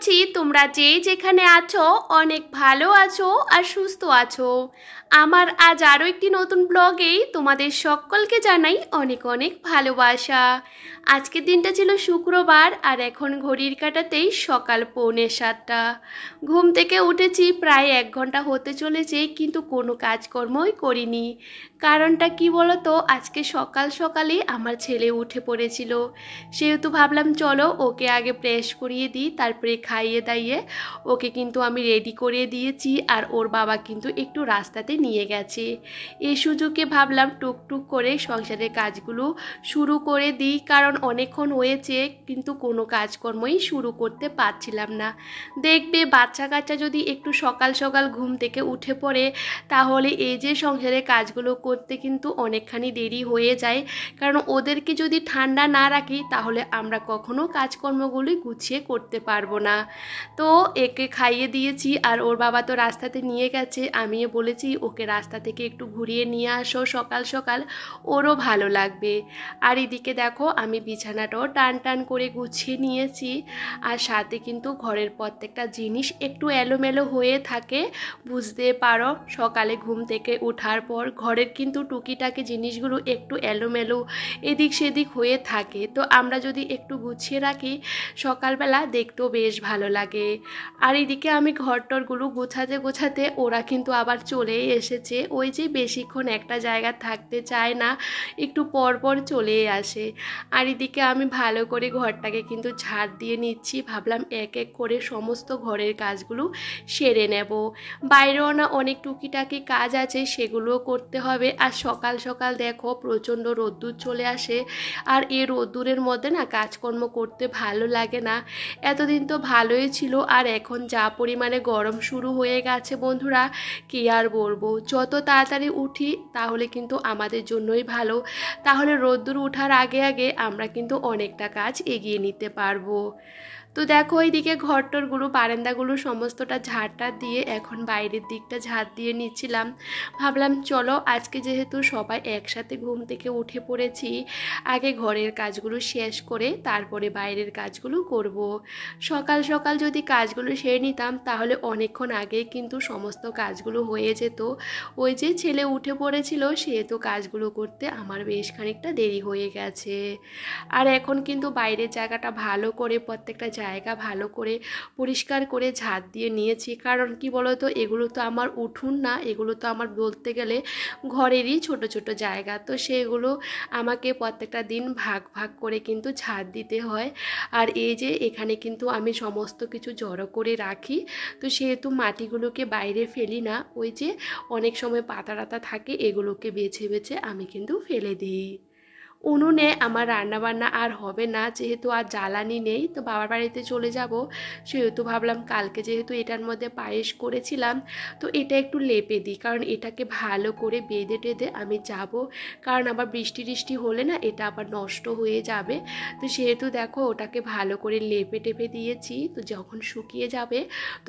করছি তোমরা যে যেখানে আছো অনেক ভালো আছো আর সুস্থ আছো। আমার আজ আরও একটি নতুন ব্লগেই তোমাদের সকলকে জানাই অনেক অনেক ভালোবাসা। আজকের দিনটা ছিল শুক্রবার আর এখন ঘড়ির কাঁটাতেই সকাল 6:45। ঘুম থেকে উঠেছি প্রায় 1 ঘন্টা হতে চলেছে, কিন্তু কোনো কাজকর্মই করিনি। কারণটা কি বলো তো, আজকে সকাল সকালে আমার ছেলে উঠে পড়েছিল, সেহেতু ভাবলাম চলো ওকে আগে প্রেস করিয়ে দিই, তারপরে খাইয়ে দাইয়ে ওকে কিন্তু আমি রেডি করে দিয়েছি। আর ওর বাবা কিন্তু একটু রাস্তাতে নিয়ে গেছে। এই সুযোগে ভাবলাম টুকটুক করে সংসারের কাজগুলো শুরু করে দিই, কারণ অনেকক্ষণ হয়েছে কিন্তু কোনো কাজকর্মই শুরু করতে পারছিলাম না। দেখবে বাচ্চা কাচ্চা যদি একটু সকাল সকাল ঘুম থেকে উঠে পড়ে, তাহলে এই যে সংসারের কাজগুলো করতে কিন্তু অনেকখানি দেরি হয়ে যায়। কারণ ওদেরকে যদি ঠান্ডা না রাখি তাহলে আমরা কখনো কাজকর্মগুলি গুছিয়ে করতে পারবো না। তো একে খাইয়ে দিয়েছি আর ওর বাবা তো রাস্তাতে নিয়ে গেছে। আমিও বলেছি ওকে রাস্তা থেকে একটু ঘুরিয়ে নিয়ে আসো সকাল সকাল, ওরও ভালো লাগবে। আর এদিকে দেখো আমি বিছানাটাও টান টান করে গুছিয়ে নিয়েছি। আর সাথে কিন্তু ঘরের প্রত্যেকটা জিনিস একটু এলোমেলো হয়ে থাকে, বুঝতে পারো। সকালে ঘুম থেকে ওঠার পর ঘরের কিন্তু টুকিটাকি জিনিসগুলো একটু এলোমেলো এদিক সেদিক হয়ে থাকে, তো আমরা যদি একটু গুছিয়ে রাখি সকালবেলা দেখতেও বেশ ভালো লাগে। আর এদিকে আমি ঘরটরগুলো গোছাতে গোছাতে ওরা কিন্তু আবার চলে এসেছে। ওই যে বেশিক্ষণ একটা জায়গা থাকতে চায় না, একটু পর পর চলে আসে। আর এদিকে আমি ভালো করে ঘরটাকে কিন্তু ঝাড় দিয়ে নিচ্ছি, ভাবলাম এক এক করে সমস্ত ঘরের কাজগুলো সেরে নেব। বাইরেও না অনেক টুকিটাকি কাজ আছে, সেগুলোও করতে হবে। আর সকাল সকাল দেখো প্রচণ্ড রোদ্দুর চলে আসে, আর এই রোদ্দুরের মধ্যে না কাজকর্ম করতে ভালো লাগে না। এতদিন তো ভালোই ছিল, আর এখন যা পরিমাণে গরম শুরু হয়ে গেছে বন্ধুরা, কি আর বলবো। যত তাড়াতাড়ি উঠি তাহলে কিন্তু আমাদের জন্যই ভালো, তাহলে রোদ্দুর ওঠার আগে আগে আমরা কিন্তু অনেকটা কাজ এগিয়ে নিতে পারবো। তো দেখো এইদিকে ঘরটরগুলো বারান্দাগুলো সমস্তটা ঝাড়টা দিয়ে এখন বাইরের দিকটা ঝাড় দিয়ে নিচ্ছিলাম। ভাবলাম চলো আজকে যেহেতু সবাই একসাথে ঘুম থেকে উঠে পড়েছি, আগে ঘরের কাজগুলো শেষ করে তারপরে বাইরের কাজগুলো করব। সকাল সকাল যদি কাজগুলো সেরে নিতাম তাহলে অনেকক্ষণ আগেই কিন্তু সমস্ত কাজগুলো হয়ে যেত। ওই যে ছেলে উঠে পড়েছিল, সেহেতু কাজগুলো করতে আমার বেশ খানিকটা দেরি হয়ে গেছে। আর এখন কিন্তু বাইরের জায়গাটা ভালো করে প্রত্যেকটা জায়গা ভালো করে পরিষ্কার করে ঝাড় দিয়ে নিয়েছি। কারণ কি বলো তো, এগুলো তো আমার উঠোন না, এগুলো তো আমার বলতে গেলে ঘরেরই ছোট ছোট জায়গা, তো সেগুলো আমাকে প্রত্যেকটা দিন ভাগ ভাগ করে কিন্তু ঝাড় দিতে হয়। আর এই যে এখানে কিন্তু আমি সমস্ত কিছু জড়ো করে রাখি, তো সেহেতু মাটিগুলোকে বাইরে ফেলি না। ওই যে অনেক সময় পাতা টাতা থাকে, এগুলোকে বেছে বেছে আমি কিন্তু ফেলে দিই। উনুনে আমার রান্নাবান্না আর হবে না, যেহেতু আর জ্বালানি নেই। তো বাবার বাড়িতে চলে যাব, সেহেতু ভাবলাম কালকে যেহেতু এটার মধ্যে পায়েস করেছিলাম, তো এটা একটু লেপে দিই, কারণ এটাকে ভালো করে বেঁধে টেঁধে আমি যাব। কারণ আবার বৃষ্টি টিষ্টি হলে না এটা আবার নষ্ট হয়ে যাবে। তো সেহেতু দেখো ওটাকে ভালো করে লেপে টেপে দিয়েছি, তো যখন শুকিয়ে যাবে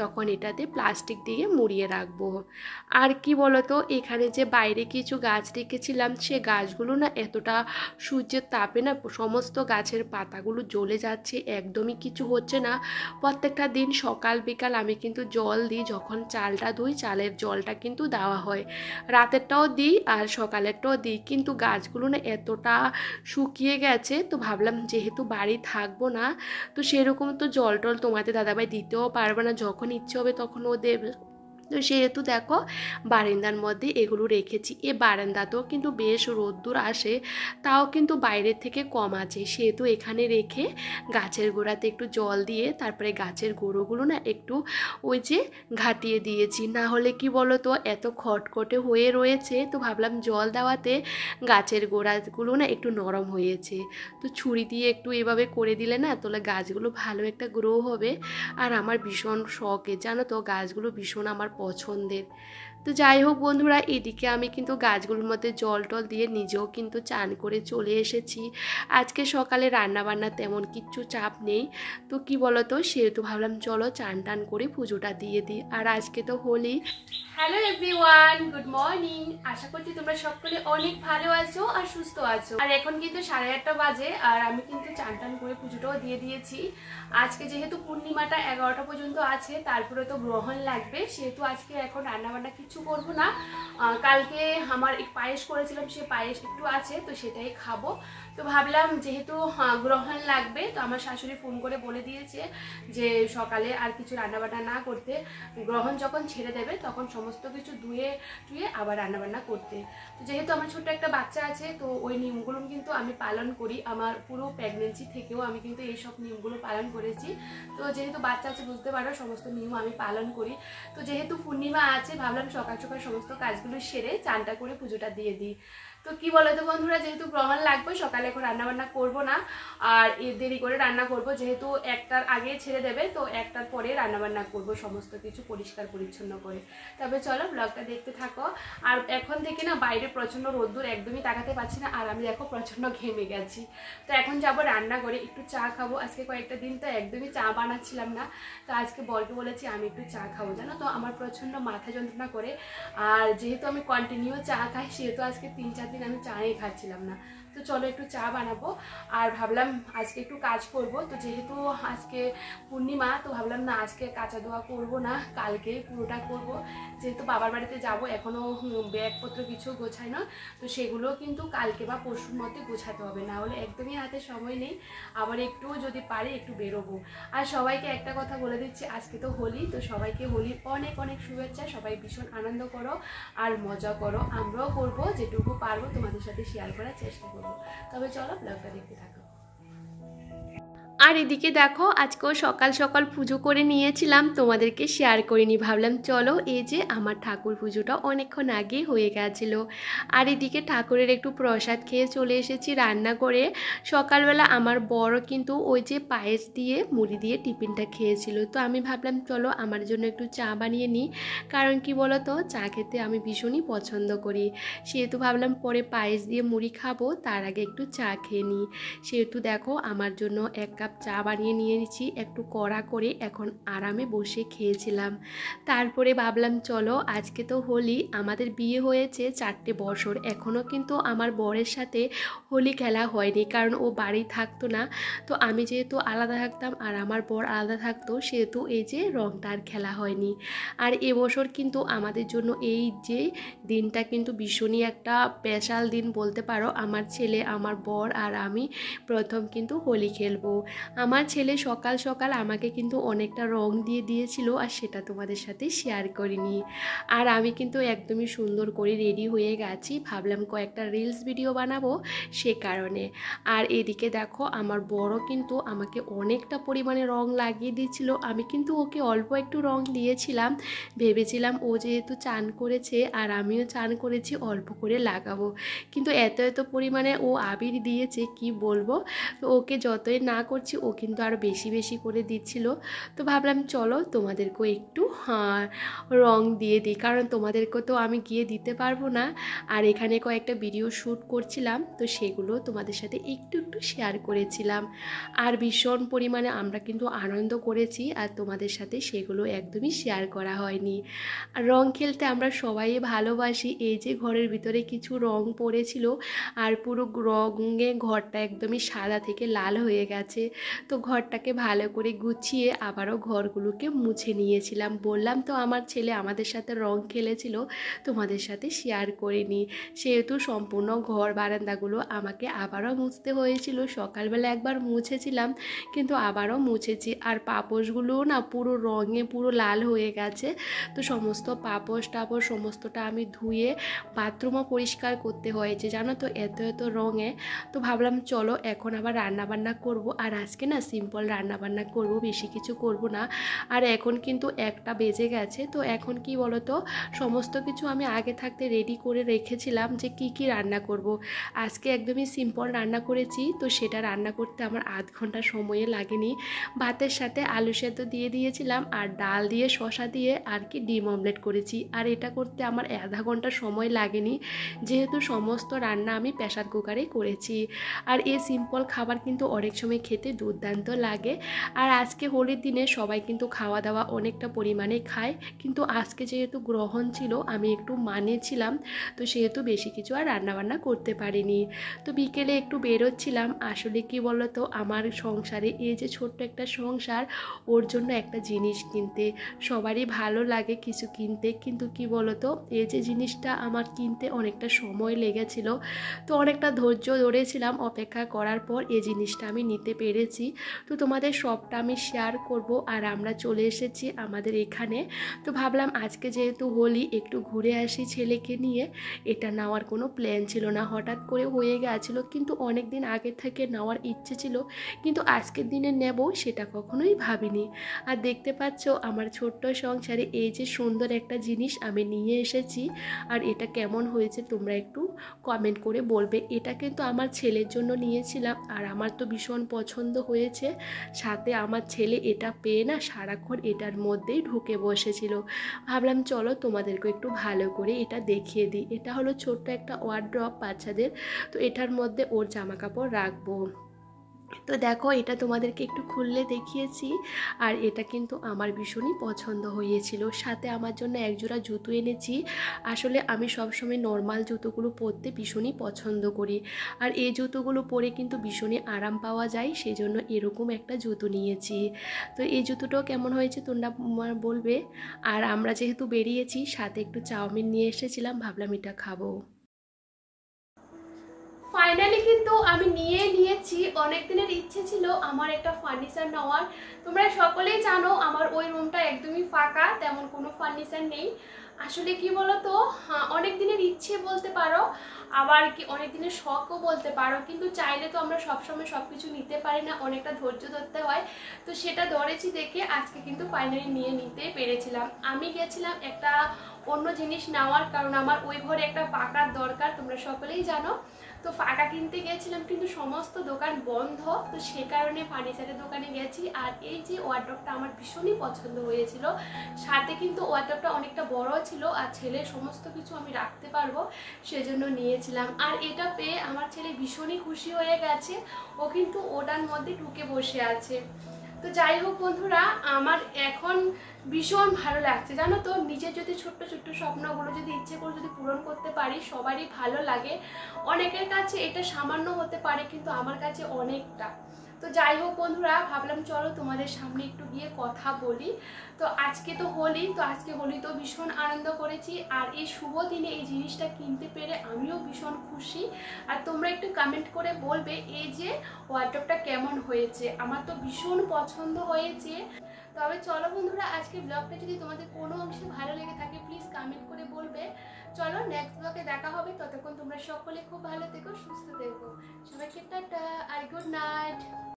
তখন এটাতে প্লাস্টিক দিয়ে মুড়িয়ে রাখবো। আর কি বলতো, এখানে যে বাইরে কিছু গাছ রেখেছিলাম, সে গাছগুলো না এতটা সূর্যের তাপে না সমস্ত গাছের পাতাগুলো জ্বলে যাচ্ছে, একদমই কিছু হচ্ছে না। প্রত্যেকটা দিন সকাল বিকাল আমি কিন্তু জল দিই, যখন চালটা ধুই চালের জলটা কিন্তু দেওয়া হয়, রাতেরটাও দিই আর সকালেরটাও দিই। কিন্তু গাছগুলো না এতটা শুকিয়ে গেছে, তো ভাবলাম যেহেতু বাড়ি থাকবো না, তো সেরকম তো জল টল তোমাদের দাদাভাই দিতেও পারবে না, যখন ইচ্ছে হবে তখন ও দেবে। তো সেহেতু দেখো বারান্দার মধ্যে এগুলো রেখেছি। এ বারান্দাতেও কিন্তু বেশ রোদ্দুর আসে, তাও কিন্তু বাইরের থেকে কম আছে, সেহেতু এখানে রেখে গাছের গোড়াতে একটু জল দিয়ে তারপরে গাছের গোড়োগুলো না একটু ওই যে ঘাটিয়ে দিয়েছি। না হলে কি বলো তো, এত খটখটে হয়ে রয়েছে, তো ভাবলাম জল দেওয়াতে গাছের গোড়াগুলো না একটু নরম হয়েছে। তো ছুরি দিয়ে একটু এভাবে করে দিলে না তাহলে গাছগুলো ভালো একটা গ্রো হবে। আর আমার ভীষণ শখের জানো তো, গাছগুলো ভীষণ আমার পছন্দের। তো যাই হোক বন্ধুরা, এদিকে আমি কিন্তু গাছগুলোর মধ্যে জল টল দিয়ে নিজেও কিন্তু চান করে চলে এসেছি। আজকে সকালে রান্নাবান্না তেমন কিচ্ছু চাপ নেই, তো কি বলতো, সেহেতু ভাবলাম চলো চান টান করে পুজোটা দিয়ে দিই। আর আজকে তো Holi. Hello everyone, good morning. আশা করছি তোমরা সকলে অনেক ভালো আছো আর সুস্থ আছো। আর এখন কিন্তু 8:30 বাজে, আর আমি কিন্তু চান টান করে পুজোটাও দিয়ে দিয়েছি। আজকে যেহেতু পূর্ণিমাটা 11টা পর্যন্ত আছে, তারপরে তো গ্রহণ লাগবে, সেহেতু আজকে এখন রান্নাবান্না কিছু করবো না। কালকে আমার এক পায়েস করেছিলাম, সে পায়েস একটু আছে, তো সেটাই খাবো। তো ভাবলাম যেহেতু গ্রহণ লাগবে, তো আমার শাশুড়ি ফোন করে বলে দিয়েছে যে সকালে আর কিছু রান্নাবান্না না করতে, গ্রহণ যখন ছেড়ে দেবে তখন সমস্ত কিছু ধুয়ে টুয়ে আবার রান্নাবান্না করতে। তো যেহেতু আমার ছোট্ট একটা বাচ্চা আছে, তো ওই নিয়মগুলো কিন্তু আমি পালন করি। আমার পুরো প্রেগনেন্সি থেকেও আমি কিন্তু এইসব নিয়মগুলো পালন করেছি। তো যেহেতু বাচ্চা আছে, বুঝতে পারো সমস্ত নিয়ম আমি পালন করি। তো যেহেতু পূর্ণিমা আছে, ভাবলাম সকাল সকাল সমস্ত কাজগুলো সেরে চানটা করে পুজোটা দিয়ে দিই। তো কি বলতো বন্ধুরা, যেহেতু গ্রহণ লাগবে, সকালে এখন রান্নাবান্না করবো না, আর দেরি করে রান্না করব। যেহেতু 1টার আগে ছেড়ে দেবে, তো 1টার পরে রান্নাবান্না করব সমস্ত কিছু পরিষ্কার পরিচ্ছন্ন করে। তবে চলো ব্লগটা দেখতে থাকো। আর এখন থেকে না বাইরে প্রচণ্ড রোদ্দুর, একদমই তাকাতে পারছি না, আর আমি দেখো প্রচণ্ড ঘেমে গেছি। তো এখন যাবো রান্না করে, একটু চা খাবো। আজকে কয়েকটা দিন তো একদমই চা বানাচ্ছিলাম না, তো আজকে বরকে বলেছি আমি একটু চা খাবো। জানো তো আমার প্রচণ্ড মাথা যন্ত্রণা করে, আর যেহেতু আমি কন্টিনিউ চা খাই, সেহেতু আজকে 3-4 দিন আমি চাই খাচ্ছিলাম না। তো চলো একটু চা বানাবো, আর ভাবলাম আজকে একটু কাজ করব। তো যেহেতু আজকে পূর্ণিমা, তো ভাবলাম না আজকে কাঁচা ধোয়া করবো না, কালকে পুরোটা করব। যেহেতু বাবার বাড়িতে যাব, এখনও ব্যাগপত্র কিছু গোছাই না, তো সেগুলো কিন্তু কালকে বা পরশুর মধ্যে গোছাতে হবে, না হলে একদমই হাতে সময় নেই। আবার একটু যদি পারি একটু বেরোবো। আর সবাইকে একটা কথা বলে দিচ্ছি, আজকে তো হোলি, তো সবাইকে হোলির অনেক অনেক শুভেচ্ছা। সবাই ভীষণ আনন্দ করো আর মজা করো, আমরাও করবো, যেটুকু পারবো তোমাদের সাথে শেয়ার করার চেষ্টা করবো। তবে চলো ব্লগটা দেখতে থাকো। আর এদিকে দেখো, আজকেও সকাল সকাল পুজো করে নিয়েছিলাম, তোমাদেরকে শেয়ার করিনি। ভাবলাম চলো, এই যে আমার ঠাকুর পুজোটা অনেকক্ষণ আগে হয়ে গেছিলো। আর এদিকে ঠাকুরের একটু প্রসাদ খেয়ে চলে এসেছি রান্না করে। সকালবেলা আমার বড় কিন্তু ওই যে পায়েস দিয়ে মুড়ি দিয়ে টিফিনটা খেয়েছিল, তো আমি ভাবলাম চলো আমার জন্য একটু চা বানিয়ে নিই। কারণ কি বলো তো, চা খেতে আমি ভীষণই পছন্দ করি, সেহেতু ভাবলাম পরে পায়েস দিয়ে মুড়ি খাবো, তার আগে একটু চা খেয়ে নিই। সেহেতু দেখো আমার জন্য 1 কাপ চা বানিয়ে নিয়েছি, একটু কড়া করে, এখন আরামে বসে খেয়েছিলাম। তারপরে ভাবলাম চলো, আজকে তো হোলি, আমাদের বিয়ে হয়েছে 4টে বছর, এখনও কিন্তু আমার বরের সাথে হোলি খেলা হয়নি, কারণ ও বাড়ি থাকতো না। তো আমি যেহেতু আলাদা থাকতাম আর আমার বর আলাদা থাকতো, সেহেতু এই যে রংটা আর খেলা হয়নি। আর এবছর কিন্তু আমাদের জন্য এই যে দিনটা কিন্তু ভীষণই একটা স্পেশাল দিন বলতে পারো। আমার ছেলে, আমার বর আর আমি প্রথম কিন্তু হোলি খেলবো। আমার ছেলে সকাল সকাল আমাকে কিন্তু অনেকটা রং দিয়ে দিয়েছিল, আর সেটা তোমাদের সাথে শেয়ার করিনি। আর আমি কিন্তু একদমই সুন্দর করে রেডি হয়ে গেছি, ভাবলাম কয়েকটা রিলস ভিডিও বানাবো সে কারণে। আর এদিকে দেখো আমার বড় কিন্তু আমাকে অনেকটা পরিমাণে রং লাগিয়ে দিয়েছিল, আমি কিন্তু ওকে অল্প একটু রং দিয়েছিলাম, ভেবেছিলাম ও যেহেতু চান করেছে আর আমিও চান করেছি অল্প করে লাগাবো, কিন্তু এত এত পরিমাণে ও আবির দিয়েছে কি বলবো। তো ওকে যতই না করছি, ও কিন্তু আরও বেশি বেশি করে দিচ্ছিল। তো ভাবলাম চলো তোমাদেরকেও একটু রং দিয়ে দিই, কারণ তোমাদেরকে তো আমি গিয়ে দিতে পারবো না। আর এখানে কয়েকটা ভিডিও শ্যুট করছিলাম, তো সেগুলো তোমাদের সাথে একটু একটু শেয়ার করেছিলাম। আর ভীষণ পরিমাণে আমরা কিন্তু আনন্দ করেছি, আর তোমাদের সাথে সেগুলো একদমই শেয়ার করা হয়নি। আর রং খেলতে আমরা সবাই ভালোবাসি। এই যে ঘরের ভিতরে কিছু রং পড়েছিল, আর পুরো রঙে ঘরটা একদমই সাদা থেকে লাল হয়ে গেছে। তো ঘরটাকে ভালো করে গুছিয়ে আবারও ঘরগুলোকে মুছে নিয়েছিলাম। বললাম তো আমার ছেলে আমাদের সাথে রং খেলেছিল, তোমাদের সাথে শেয়ার করিনি, সেহেতু সম্পূর্ণ ঘর বারান্দাগুলো আমাকে আবারও মুছতে হয়েছিল। সকালবেলা একবার মুছেছিলাম, কিন্তু আবারও মুছেছি। আর পাপোশগুলোও না পুরো রঙে পুরো লাল হয়ে গেছে, তো সমস্ত পাপোশ টাপোশ সমস্তটা আমি ধুয়ে বাথরুমও পরিষ্কার করতে হয়েছে, জানো তো, এত এত রঙে। তো ভাবলাম চলো এখন আবার রান্না বান্না করব। আর আজকে আজকে না সিম্পল রান্নাবান্না করব, বেশি কিছু করব না। আর এখন কিন্তু 1টা বেজে গেছে। তো এখন কি বলো তো, সমস্ত কিছু আমি আগে থাকতে রেডি করে রেখেছিলাম যে কি কি রান্না করব। আজকে একদমই সিম্পল রান্না করেছি, তো সেটা রান্না করতে আমার আধ ঘন্টা সময়ে লাগেনি। ভাতের সাথে আলু সেদ্ধ দিয়ে দিয়েছিলাম আর ডাল দিয়ে শসা দিয়ে আর কি ডিম অমলেট করেছি। আর এটা করতে আমার আধা ঘন্টা সময় লাগেনি, যেহেতু সমস্ত রান্না আমি প্রেসার কুকারেই করেছি। আর এই সিম্পল খাবার কিন্তু অনেক সময় খেতে দুর্দান্ত লাগে। আর আজকে হোলির দিনে সবাই কিন্তু খাওয়া দাওয়া অনেকটা পরিমাণে খায়, কিন্তু আজকে যেহেতু গ্রহণ ছিল আমি একটু মানেছিলাম, তো সেহেতু বেশি কিছু আর রান্নাবান্না করতে পারিনি। তো বিকেলে একটু বেরোচ্ছিলাম। আসলে কি বলো তো, আমার সংসারে এই যে ছোট্ট একটা সংসার, ওর জন্য একটা জিনিস কিনতে সবারই ভালো লাগে কিছু কিনতে, কিন্তু কি বলো তো, এই যে জিনিসটা আমার কিনতে অনেকটা সময় লেগেছিল। তো অনেকটা ধৈর্য ধরেছিলাম, অপেক্ষা করার পর এই জিনিসটা আমি নিতে পেরেছি। তো তোমাদের সবটা আমি শেয়ার করব। আর আমরা চলে এসেছি আমাদের এখানে। তো ভাবলাম আজকে যেহেতু হোলি, একটু ঘুরে আসি ছেলেকে নিয়ে। এটা নেওয়ার কোনো প্ল্যান ছিল না, হঠাৎ করে হয়ে গেছিলো, কিন্তু অনেক দিন আগে থেকে নেওয়ার ইচ্ছে ছিল, কিন্তু আজকের দিনে নেব সেটা কখনোই ভাবিনি। আর দেখতে পাচ্ছ আমার ছোট্ট সংসারে এই যে সুন্দর একটা জিনিস আমি নিয়ে এসেছি। আর এটা কেমন হয়েছে তোমরা একটু কমেন্ট করে বলবে। এটা কিন্তু আমার ছেলের জন্য নিয়েছিলাম, আর আমার তো ভীষণ পছন্দ হয়েছে। সাথে আমার ছেলে এটা পেয়ে না সারাক্ষণ এটার মধ্যেই ঢুকে বসেছিল। ভাবলাম চলো তোমাদেরকে একটু ভালো করে এটা দেখিয়ে দিই। এটা হলো ছোট্ট একটা ওয়ার্ড্রপ বাচ্চাদের, তো এটার মধ্যে ওর জামা কাপড় রাখবো। তো দেখো, এটা তোমাদেরকে একটু খুললে দেখিয়েছি। আর এটা কিন্তু আমার ভীষণই পছন্দ হয়েছিল। সাথে আমার জন্য একজোড়া জুতো এনেছি। আসলে আমি সবসময় নর্মাল জুতোগুলো পরতে ভীষণই পছন্দ করি, আর এই জুতোগুলো পরে কিন্তু ভীষণই আরাম পাওয়া যায়, সেই জন্য এরকম একটা জুতো নিয়েছি। তো এই জুতোটাও কেমন হয়েছে তোমরা বলবে। আর আমরা যেহেতু বেরিয়েছি, সাথে একটু চাউমিন নিয়ে এসেছিলাম, ভাবলাম এটা খাবো। ফাইনালি কিন্তু আমি নিয়েছি। অনেক দিনের ইচ্ছে ছিল আমার একটা ফার্নিচার নেওয়ার। তোমরা সকলেই জানো আমার ওই রুমটা একদমই ফাঁকা, তেমন কোনো ফার্নিচার নেই। আসলে কি বলো তো, অনেক দিনের ইচ্ছে বলতে পারো, আবার কি অনেক দিনের শখও বলতে পারো, কিন্তু চাইলে তো আমরা সবসময় সব কিছু নিতে পারি না, অনেকটা ধৈর্য ধরতে হয়। তো সেটা ধরেছি দেখে আজকে কিন্তু ফাইনালি নিতে পেরেছিলাম। আমি গেছিলাম একটা অন্য জিনিস নেওয়ার, কারণ আমার ওই ঘরে একটা পাকার দরকার, তোমরা সকলেই জানো। তো ফাঁকা কিনতে গেছিলাম, কিন্তু সমস্ত দোকান বন্ধ, তো সে কারণে ফার্নিচারের দোকানে গেছি। আর এই যে ওয়ার্ডরোবটা আমার ভীষণই পছন্দ হয়েছিল, সাথে কিন্তু ওয়ার্ডরোবটা অনেকটা বড় ছিল, আর ছেলের সমস্ত কিছু আমি রাখতে পারবো, সেজন্য নিয়েছিলাম। আর এটা পেয়ে আমার ছেলে ভীষণই খুশি হয়ে গেছে, ও কিন্তু ওটার মধ্যে ঢুকে বসে আছে। তো যাই হোক বন্ধুরা, আমার এখন ভীষণ ভালো লাগছে জানো তো। নিজের যদি ছোট্ট ছোট্ট স্বপ্নগুলো যদি ইচ্ছে করে যদি পূরণ করতে পারি, সবারই ভালো লাগে। অনেকের কাছে এটা সামান্য হতে পারে, কিন্তু আমার কাছে অনেকটা। তো যাই হোক বন্ধুরা, ভাবলাম চলো তোমাদের সামনে একটু গিয়ে কথা বলি। তো আজকে তো হোলি, তো আজকে হোলি তো ভীষণ আনন্দ করেছি, আর এই শুভ দিনে এই জিনিসটা কিনতে পেরে আমিও ভীষণ খুশি। আর তোমরা একটু কমেন্ট করে বলবে এই যে ওয়ার্ডরোবটা কেমন হয়েছে, আমার তো ভীষণ পছন্দ হয়েছে। তবে চলো বন্ধুরা, আজকে ব্লগটা যদি তোমাদের কোনো অংশে ভালো লেগে থাকে প্লিজ কমেন্ট করে বলবে। চলো নেক্সট ব্লগে দেখা হবে, ততক্ষণ তোমরা সকলে খুব ভালো থেকো, সুস্থ থেকো। সবাইকে টাটা আর গুড নাইট।